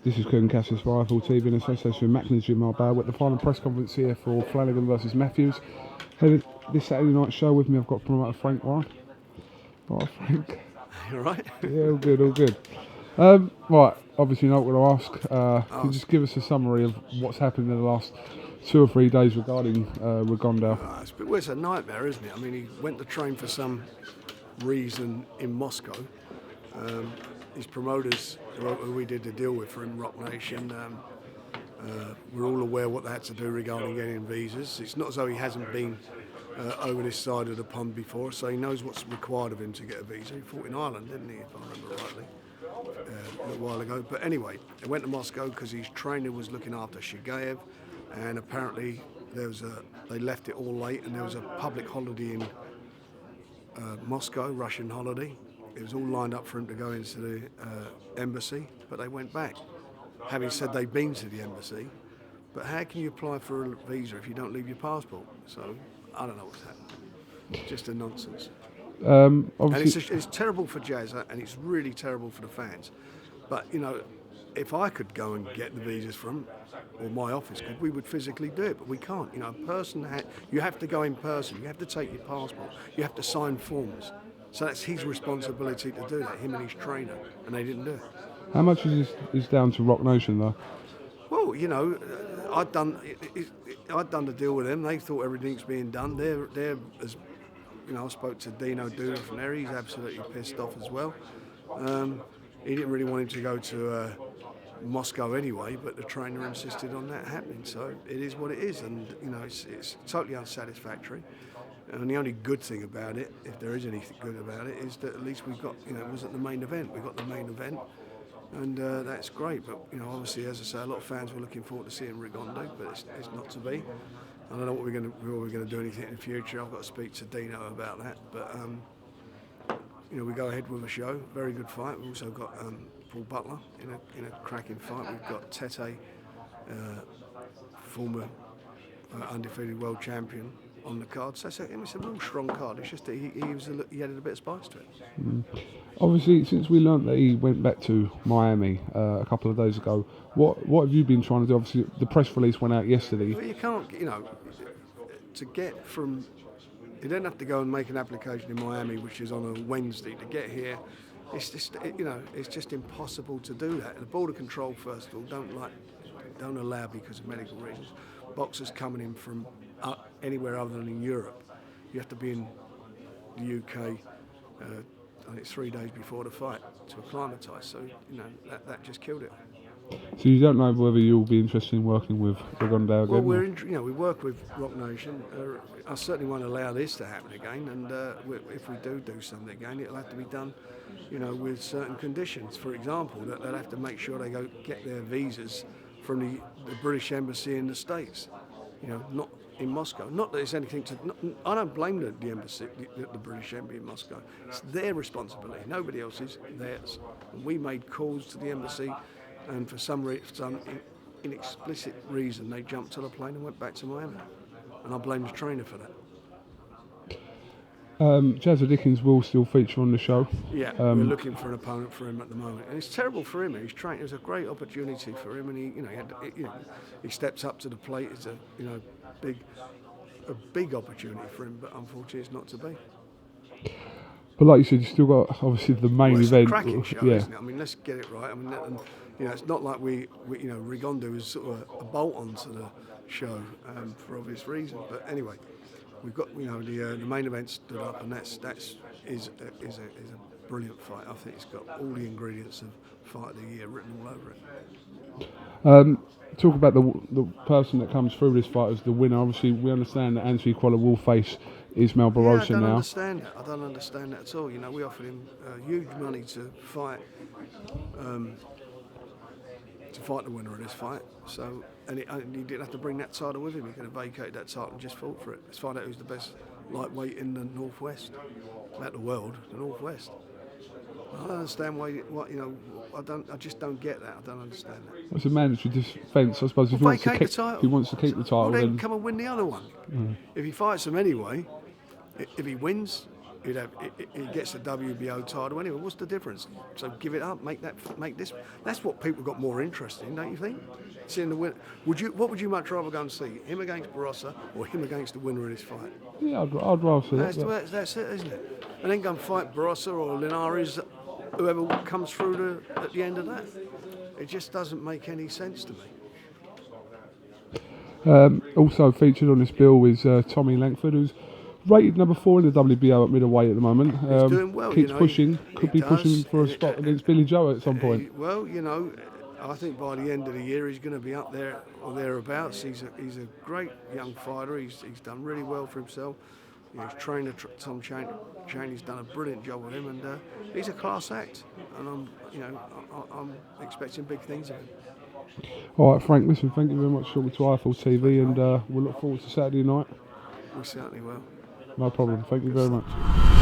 This is KUGAN CASSIUS for Rifle TV in association with Macklins Gym Marbella. We're at the final press conference here for Flanagan versus Matthews. This Saturday night show with me, I've got promoter Frank Warren. Right, Frank. You alright? Yeah, all good, all good. Right, obviously not going to ask. Can you just give us a summary of what's happened in the last 2 or 3 days regarding RIGONDEAUX? It's a nightmare, isn't it? I mean, he went to train for some reason in Moscow. His promoters, who we did the deal with for him, BoxNation, we're all aware what they had to do regarding getting visas. It's not as though he hasn't been over this side of the pond before, so he knows what's required of him to get a visa. He fought in Ireland, didn't he, if I remember rightly, a little while ago. But anyway, he went to Moscow because his trainer was looking after Shigaev, and apparently they left it all late, and there was a public holiday in Moscow, Russian holiday. It was all lined up for him to go into the embassy, but they went back, having said they'd been to the embassy. But how can you apply for a visa if you don't leave your passport? So I don't know what's happening. Just a nonsense. And it's terrible for Jazza, and it's really terrible for the fans. But you know, if I could go and get the visas from, or my office could, we would physically do it, but we can't. You know, you have to go in person. You have to take your passport. You have to sign forms. So that's his responsibility to do that, him and his trainer, and they didn't do it. How much is down to BoxNation though? Well, you know, I'd done the deal with them. They thought everything's being done. They're as you know, I spoke to Dino Duda from there. He's absolutely pissed off as well. He didn't really want him to go to Moscow anyway, but the trainer insisted on that happening. So it is what it is, and you know, it's totally unsatisfactory. And the only good thing about it, if there is anything good about it, is that at least we've got, you know, it wasn't the main event. We got the main event, and that's great. But you know, obviously, as I say, a lot of fans were looking forward to seeing RIGONDEAUX, but it's not to be. I don't know what we're going to do anything in the future. I've got to speak to Dino about that. But you know, we go ahead with a show. Very good fight. We've also got Paul Butler in a cracking fight. We've got Tete, former undefeated world champion, on the card. So it's a real strong card. It's just that he added a bit of spice to it. Obviously, since we learnt that he went back to Miami a couple of days ago, what have you been trying to do? Obviously, the press release went out yesterday. Well, you can't, you know, to get from, you don't have to go and make an application in Miami, which is on a Wednesday, to get here. It's just, you know, it's just impossible to do that. And the border control, first of all, don't allow, because of medical reasons, boxers coming in from anywhere other than in Europe. You have to be in the UK, I think it's 3 days before the fight to acclimatise. So you know, that just killed it. So you don't know whether you'll be interested in working with RIGONDEAUX again? Well, we work with BoxNation. I certainly won't allow this to happen again, and if we do something again, it'll have to be done, you know, with certain conditions. For example, that they'll have to make sure they go get their visas from the British Embassy in the States. You know, not in Moscow. Not that it's anything to. I don't blame the embassy, the British Embassy in Moscow. It's their responsibility. Nobody else's. Theirs. And we made calls to the embassy, and for some inexplicit reason, they jumped to the plane and went back to Miami. And I blame the trainer for that. Jazza Dickens will still feature on the show. Yeah, we're looking for an opponent for him at the moment, and it's terrible for him. He's trained. It was a great opportunity for him, and he steps up to the plate. It's a big opportunity for him, but unfortunately, it's not to be. But like you said, you still got obviously the main event. It's a cracking show, isn't it? I mean, let's get it right. I mean, you know, it's not like we you know, RIGONDEAUX was sort of a bolt onto the show for obvious reasons. But anyway, we've got, you know, the main event stood up, and that is a brilliant fight. I think it's got all the ingredients of fight of the year written all over it. Talk about the person that comes through this fight as the winner. Obviously, we understand that Anthony Qualla will face Ismael Barroso now. I don't understand that at all. You know, we offered him huge money to fight the winner of this fight. So, and he didn't have to bring that title with him. He could have vacated that title and just fought for it. Let's find out who's the best lightweight in the Northwest, not the world, the Northwest. I don't understand why. You know, I just don't get that. I don't understand that. It's a mandatory defence, I suppose. If he wants to keep the title, well, then come and win the other one. If he fights him anyway, if he wins, he gets the WBO title anyway. What's the difference? So give it up, make this. That's what people got more interest in, don't you think? Seeing the win. What would you much rather go and see? Him against Barossa or him against the winner of this fight? Yeah, I'd rather see that. That's it, isn't it? And then go and fight Barossa or Linares, whoever comes through at the end of that. It just doesn't make any sense to me. Also featured on this bill is Tommy Langford, who's rated number 4 in the WBO at middleweight at the moment. He's doing well, keeps you know, pushing, could be does. pushing for a spot against Billy Joe at some point. Well, you know, I think by the end of the year he's going to be up there or thereabouts. He's a great young fighter. He's done really well for himself. You know, his trainer Tom Chaney's done a brilliant job with him, and he's a class act. And I'm expecting big things of him. All right, Frank. Listen, thank you very much for talking to IFL TV, and we'll look forward to Saturday night. We certainly will. No problem. Thank you very much.